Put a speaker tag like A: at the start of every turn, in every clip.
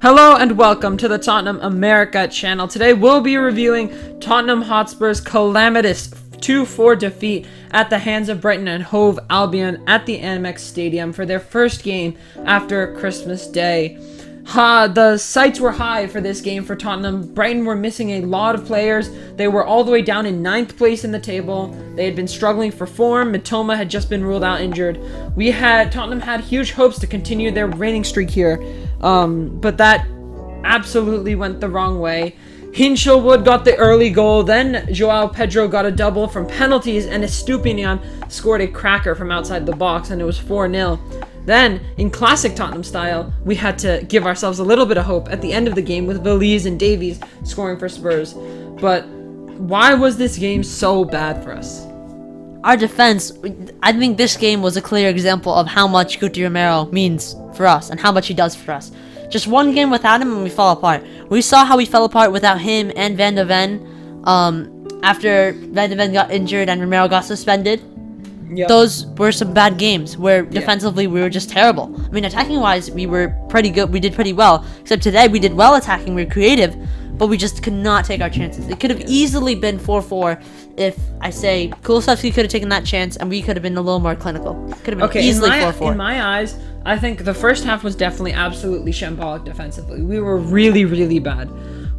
A: Hello and welcome to the Tottenham America channel. Today we'll be reviewing Tottenham Hotspur's calamitous 2-4 defeat at the hands of Brighton and Hove Albion at the Amex Stadium for their first game after Christmas Day. The sights were high for this game for Tottenham. Brighton were missing a lot of players. They were all the way down in 9th place in the table. They had been struggling for form. Mitoma had just been ruled out injured. Tottenham had huge hopes to continue their winning streak here, but that absolutely went the wrong way. Hinchelwood got the early goal, then Joao Pedro got a double from penalties, and Estupinian scored a cracker from outside the box, and it was 4-0. Then, in classic Tottenham style, we had to give ourselves a little bit of hope at the end of the game with Veliz and Davies scoring for Spurs. But why was this game so bad for us?
B: Our defense, I think this game was a clear example of how much Guti Romero means for us and how much he does for us. Just one game without him and we fall apart. We saw how we fell apart without him and Van de Ven after Van de Ven got injured and Romero got suspended. Yep. Those were some bad games where defensively we were just terrible. I mean, attacking wise, we were pretty good. We did pretty well. Except today, we did well attacking. We were creative, but we just could not take our chances. It could have easily been 4-4 if, I say, Kulusevski could have taken that chance and we could have been a little more clinical. Could have been easily 4-4.
A: In my eyes, I think the first half was definitely absolutely shambolic defensively. We were really, really bad.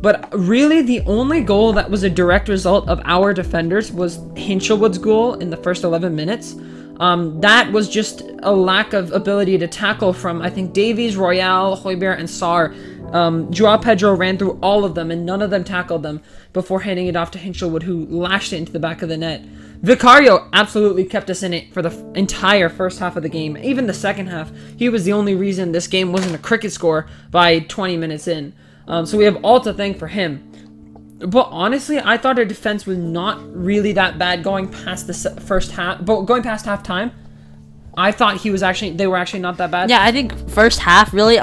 A: But really, the only goal that was a direct result of our defenders was Hinchelwood's goal in the first 11 minutes. That was just a lack of ability to tackle from, I think, Davies, Royale, Højbjerg, and Sarr. Joao Pedro ran through all of them, and none of them tackled them before handing it off to Hinchelwood, who lashed it into the back of the net. Vicario absolutely kept us in it for the entire first half of the game. Even the second half, he was the only reason this game wasn't a cricket score by 20 minutes in. So we have all to thank for him. But honestly, I thought our defense was not really that bad going past the first half. But going past halftime, I thought they were actually not that bad.
B: Yeah, I think first half really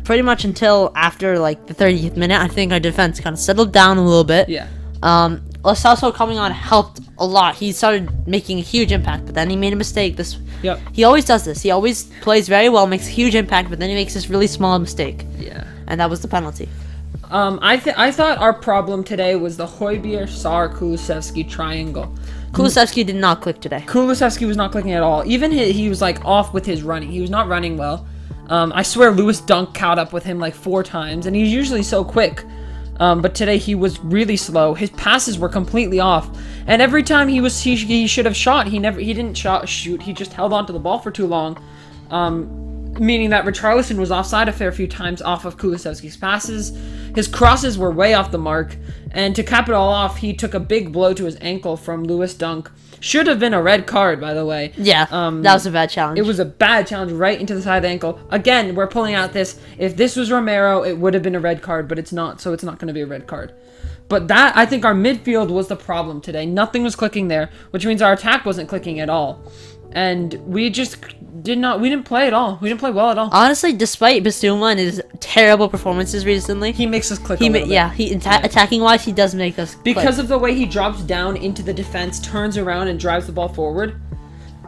B: pretty much until after like the 30th minute, I think our defense kind of settled down a little bit.
A: Yeah.
B: Lo Celso coming on helped a lot. He started making a huge impact, but then he made a mistake. He always does this. He always plays very well, makes a huge impact, but then he makes this really small mistake.
A: Yeah.
B: And that was the penalty.
A: I thought our problem today was the Højbjerg, Sarr, Kulusevski triangle.
B: Kulusevski did not click today.
A: Kulusevski was not clicking at all. Even he was like off with his running. He was not running well. I swear Lewis Dunk caught up with him like 4 times, and he's usually so quick. But today he was really slow. His passes were completely off, and every time he should have shot, he didn't shoot. He just held on to the ball for too long. Meaning that Richarlison was offside a fair few times off of Kulusevski's passes. His crosses were way off the mark, and to cap it all off, he took a big blow to his ankle from Lewis Dunk. Should have been a red card, by the way.
B: Yeah, that was a bad challenge.
A: It was a bad challenge right into the side of the ankle. Again, we're pulling out this. If this was Romero, it would have been a red card, but it's not, so it's not going to be a red card. But I think our midfield was the problem today. Nothing was clicking there, which means our attack wasn't clicking at all. And we just didn't play at all. We didn't play well at all.
B: Honestly, despite Bissouma and his terrible performances recently,
A: he makes us click a little bit.
B: Attacking wise, he does make us click.
A: Because of the way he drops down into the defense, turns around and drives the ball forward.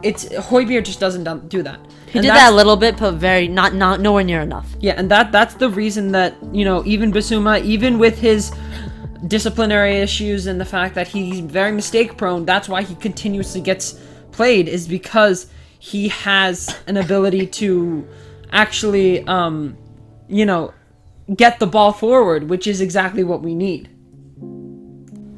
A: Højbjerg just doesn't do that.
B: He did that a little bit, but nowhere near enough.
A: Yeah, and that's the reason that, even Bissouma, even with his disciplinary issues and the fact that he's very mistake prone, that's why he continuously gets played, is because he has an ability to actually get the ball forward, which is exactly what we need.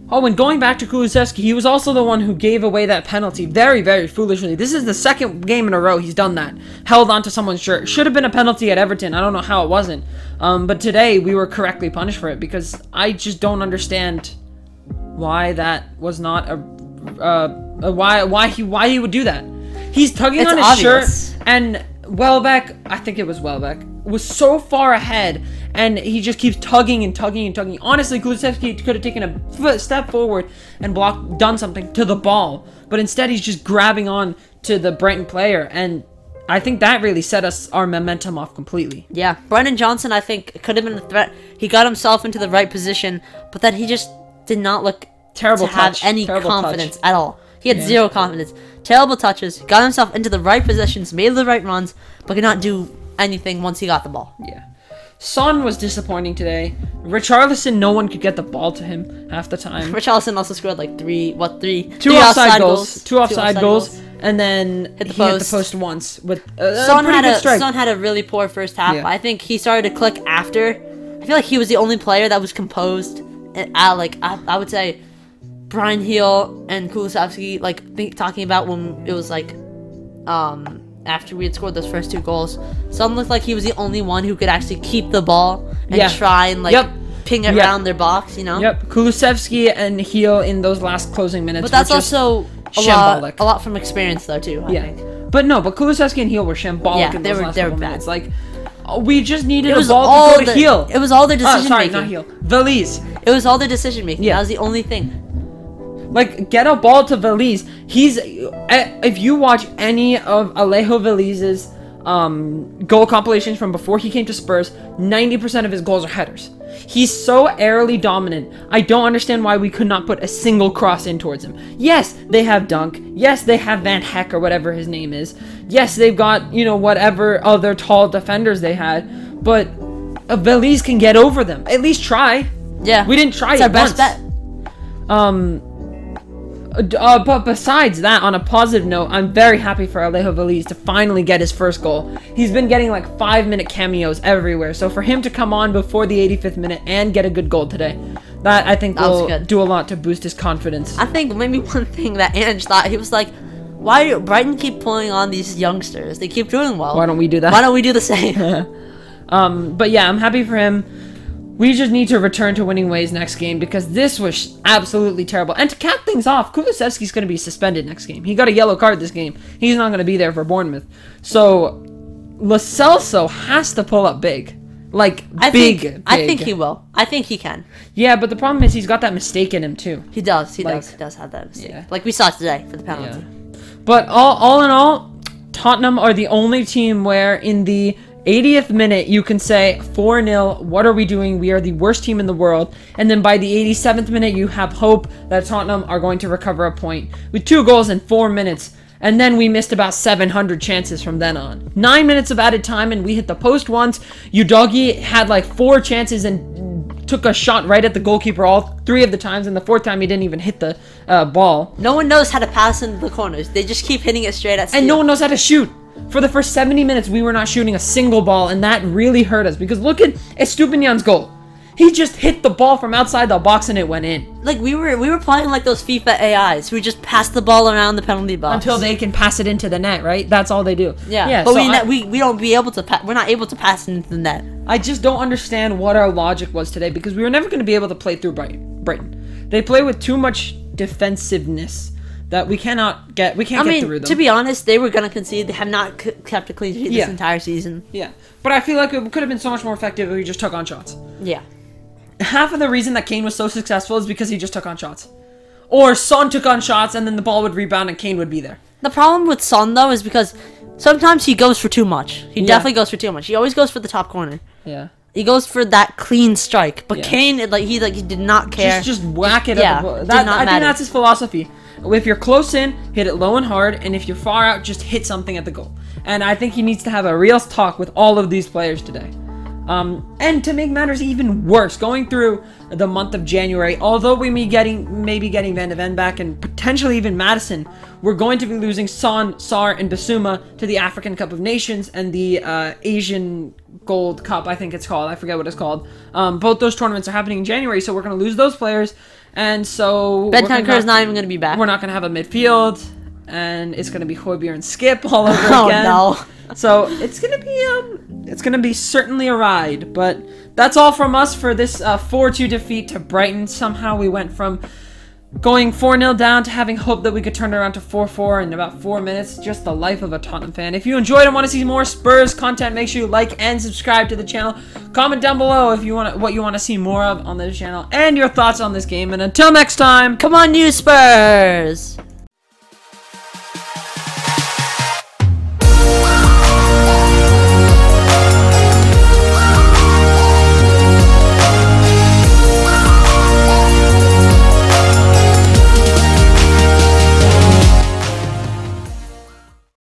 A: Oh, and going back to Kulusevski, he was also the one who gave away that penalty very, very foolishly. This is the second game in a row he's done that. Held onto someone's shirt. Should have been a penalty at Everton. I don't know how it wasn't. But today we were correctly punished for it, because I just don't understand why that was not why he would do that. He's tugging on his shirt, and Welbeck, I think it was Welbeck, was so far ahead, and he just keeps tugging and tugging and tugging. Honestly, Kulusevski could have taken a step forward and done something to the ball, but instead he's just grabbing on to the Brighton player, and I think that really set our momentum off completely.
B: Yeah, Brennan Johnson, I think, could have been a threat. He got himself into the right position, but then he just did not look
A: have any
B: confidence at all. He had zero confidence. Terrible touches. Got himself into the right positions, made the right runs, but could not do anything once he got the ball.
A: Yeah. Son was disappointing today. Richarlison, no one could get the ball to him half the time.
B: Richarlison also scored like three
A: offside goals. Two offside goals. And then
B: hit the
A: he hit the post once with
B: Son
A: pretty good strike.
B: Son had a really poor first half.
A: Yeah.
B: I think he started to click after. I feel like he was the only player that was composed. And I would say Brian Heel and Kulusevski talking about when it was like after we had scored those first 2 goals. Son looked like he was the only one who could actually keep the ball and try and ping it around their box, you know?
A: Yep. Kulusevski and Heel in those last closing minutes.
B: But that's also a lot from experience, though, too. I think.
A: But Kulusevski and Heel were shambolic in those last couple
B: bad.
A: minutes. Like, we just needed a ball to go to Heel.
B: It was all their decision making.
A: Sorry, not Heel. Veliz.
B: It was all their decision making.
A: Yeah.
B: That was the only thing.
A: Like, get a ball to Veliz. If you watch any of Alejo Veliz's goal compilations from before he came to Spurs, 90% of his goals are headers. He's so airily dominant. I don't understand why we could not put a single cross in towards him. Yes, they have Dunk. Yes, they have Van Heck or whatever his name is. Yes, they've got, whatever other tall defenders they had. But Veliz can get over them. At least try.
B: Yeah.
A: We didn't try
B: it once. It's our best bet.
A: But besides that, on a positive note, I'm very happy for Alejo Veliz to finally get his first goal. He's been getting like 5-minute cameos everywhere, so for him to come on before the 85th minute and get a good goal today, that I think will do a lot to boost his confidence.
B: I think maybe one thing that Ange thought, he was like, why do Brighton keep pulling on these youngsters? They keep doing well.
A: Why don't we do that?
B: Why don't we do the same?
A: But yeah, I'm happy for him. We just need to return to winning ways next game because this was absolutely terrible. And to cap things off, Kulusevski's going to be suspended next game. He got a yellow card this game. He's not going to be there for Bournemouth. So, Lo Celso has to pull up big. Like, big.
B: I think he will. I think he can.
A: Yeah, but the problem is he's got that mistake in him, too.
B: He does. He does have that mistake. Yeah. Like we saw today for the penalty.
A: Yeah. But all in all, Tottenham are the only team where in the 80th minute, you can say 4-0, what are we doing? We are the worst team in the world. And then by the 87th minute, you have hope that Tottenham are going to recover a point. With 2 goals in 4 minutes. And then we missed about 700 chances from then on. 9 minutes of added time and we hit the post once. Udogie had like 4 chances and took a shot right at the goalkeeper all 3 of the times. And the 4th time he didn't even hit the ball.
B: No one knows how to pass in the corners. They just keep hitting it straight at Steel.
A: And no one knows how to shoot. For the first 70 minutes, we were not shooting a single ball, and that really hurt us. Because look at Estupiñán's goal. He just hit the ball from outside the box, and it went in.
B: Like, we were playing like those FIFA AIs who just pass the ball around the penalty box.
A: Until they can pass it into the net, right? That's all they do.
B: Yeah, but so we don't be able to we're not able to pass it into the net.
A: I just don't understand what our logic was today, because we were never going to be able to play through Brighton. They play with too much defensiveness that we can't get through them.
B: To be honest, they were going to concede. They have not kept a clean sheet this entire season.
A: Yeah. But I feel like it could have been so much more effective if we just took on shots.
B: Yeah.
A: Half of the reason that Kane was so successful is because he just took on shots. Or Son took on shots and then the ball would rebound and Kane would be there.
B: The problem with Son, though, is because sometimes he goes for too much. He definitely goes for too much. He always goes for the top corner.
A: Yeah.
B: He goes for that clean strike. But Kane, he did not care.
A: Just whack it at the ball. I think that's his philosophy. If you're close in, hit it low and hard, and if you're far out, just hit something at the goal. And I think he needs to have a real talk with all of these players today. And to make matters even worse, going through the month of January, although we may be getting Van de Ven back and potentially even Maddison, we're going to be losing Son, Sarr, and Basuma to the African Cup of Nations and the Asian Gold Cup, I think it's called. I forget what it's called. Both those tournaments are happening in January, so we're going to lose those players. And so
B: Bentancur is not even going to be back.
A: We're not going to have a midfield, and it's going to be Højbjerg and Skip all over again.
B: Oh no!
A: So it's going to be certainly a ride. But that's all from us for this 4-2 defeat to Brighton. Somehow we went from going 4-0 down to having hope that we could turn it around to 4-4 in about 4 minutes. Just the life of a Tottenham fan. If you enjoyed and want to see more Spurs content, make sure you like and subscribe to the channel. Comment down below if you want what you want to see more of on this channel and your thoughts on this game. And until next time,
B: come on, you Spurs!